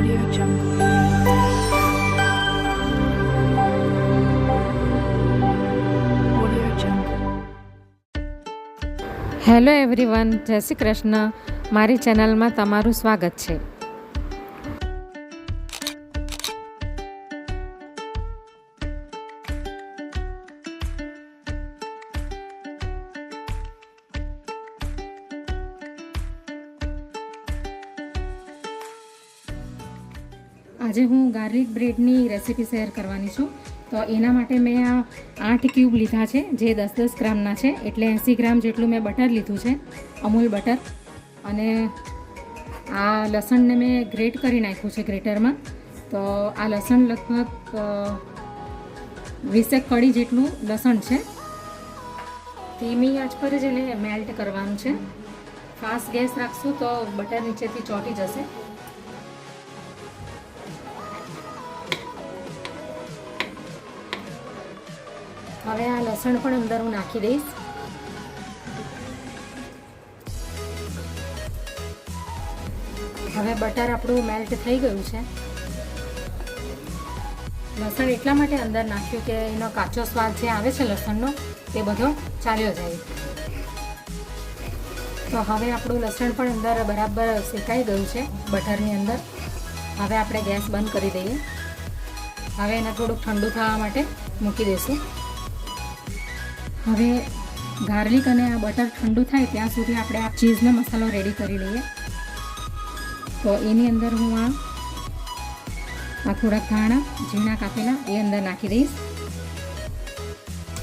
Audio Jungle. Audio Jungle. Hello everyone, જય શ્રી કૃષ્ણ. મારી ચેનલમાં તમારું સ્વાગત છે. આજે હું ગાર્લિક બ્રેડની રેસીપી શેર કરવાની છું. તો એના માટે મેં આ 8 ક્યુબ લીધા છે, જે 10-10 ગ્રામના છે. એટલે 80 ગ્રામ જેટલું મેં બટર લીધું છે, અમૂલ બટર. અને આ લસણને મેં ગ્રેટ કરી નાખ્યું છે ગ્રેટરમાં. તો આ લસણ લગભગ 20 કળી જેટલું લસણ છે. ધીમી આંચ પર જ એને મેલ્ટ કરવાનું છે. ફાસ્ટ ગેસ રાખશું તો બટર નીચેથી ચોંટી જશે. હવે આ લસણ પણ અંદર હું નાખી દઈશ. હવે બટર આપણું મેલ્ટ થઈ ગયું છે. લસણ એટલા માટે અંદર નાખ્યું કે એનો કાચો સ્વાદ જે આવે છે લસણનો તે બધો ચાલ્યો જાય. તો હવે આપણું લસણ પણ અંદર બરાબર શેકાઈ ગયું છે બટરની અંદર. હવે આપણે ગેસ બંધ કરી દઈએ. હવે એને થોડુંક ઠંડુ થવા માટે મૂકી દઈશું. હવે ગાર્લિક અને આ બટર ઠંડુ થાય ત્યાં સુધી આપણે આ ચીઝનો મસાલો રેડી કરી લઈએ. તો એની અંદર હું આ થોડાક ધાણા ઝીણા કાપેલા એ અંદર નાખી દઈશ.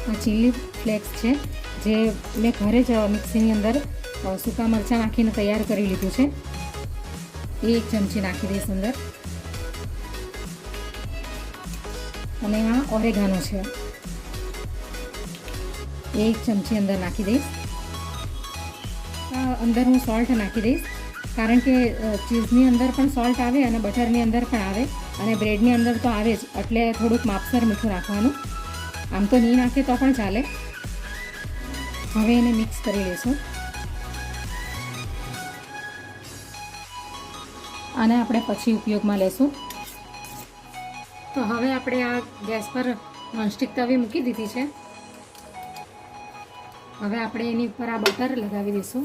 આ ચીલી ફ્લેક્સ છે, જે મેં ઘરે જ મિક્સીની અંદર સૂકા મરચાં નાખીને તૈયાર કરી લીધું છે. એ 1 ચમચી નાખી દઈશ અંદર. અને આ ઓરેગાનો છે, 1 ચમચી અંદર નાખી દઈશ. અંદર હું સોલ્ટ નાખી દઈશ, કારણ કે ચીઝની અંદર પણ સોલ્ટ આવે અને બટરની અંદર પણ આવે અને બ્રેડની અંદર તો આવે જ. એટલે થોડુંક માપસર મીઠું નાખવાનું. આમ તો નહીં નાખે તો પણ ચાલે. હવે એને મિક્સ કરી લઈશું. આને આપણે પછી ઉપયોગમાં લેશું. તો હવે આપણે આ ગેસ પર નોનસ્ટિક તવી મૂકી દીધી છે. હવે આપણે એની ઉપર આ બટર લગાવી દઈશું.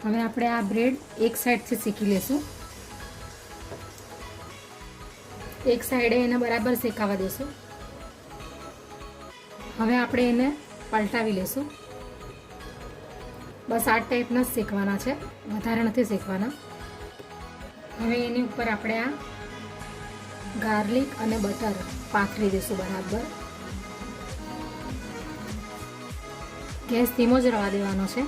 હવે આપણે આ બ્રેડ એક સાઈડથી શેકી લઈશું. એક સાઈડે એને બરાબર શેકાવા દઈશું. હવે આપણે એને પલટાવી લઈશું. બસ આ ટાઈપના જ શેકવાના છે, વધારે નથી શેકવાના. હવે એની ઉપર આપણે આ ગાર્લિક અને બટર પાથરી દઈશું બરાબર. ગેસ ધીમો જ રહેવા દેવાનો છે.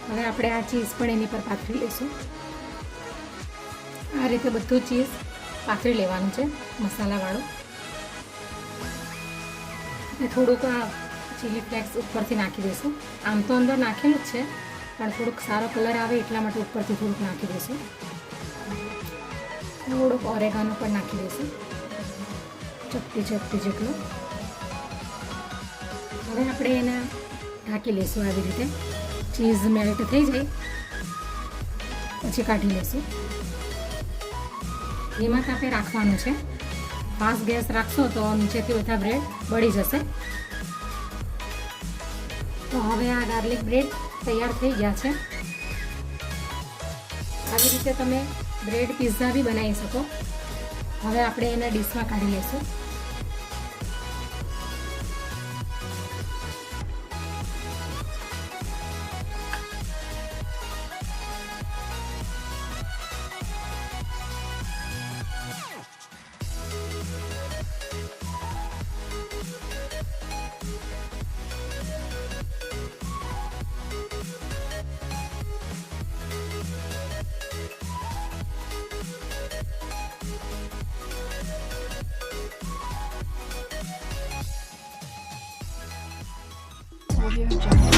હવે આપણે આ ચીઝ પણ એની પર પાથરી લઈશું. આ રીતે બધું ચીઝ પાથરી લેવાનું છે મસાલાવાળું. અને થોડુંક આ ચીલી ફ્લેક્સ ઉપરથી નાખી દઈશું. આમ તો અંદર નાખેલું જ છે, પણ થોડુંક સારો કલર આવે એટલા માટે ઉપરથી થોડુંક નાખી દઈશું. થોડુંક ઓરેગાનો પણ નાખી દઈશું, ચપટી જેટલું. હવે આપણે એને ઢાંકી લઈશું. આવી રીતે ચીઝ મેલ્ટ થઈ જાય પછી કાઢી લઈશું. ધીમા તાપે રાખવાનું છે. ફાસ્ટ ગેસ રાખશો તો નીચેથી બધા બ્રેડ બળી જશે. તો હવે આ ગાર્લિક બ્રેડ તૈયાર થઈ ગયા છે. આવી રીતે તમે બ્રેડ પિઝા બી બનાવી શકો. હવે આપણે એને ડીશમાં કાઢી લઈશું. Audio Jungle.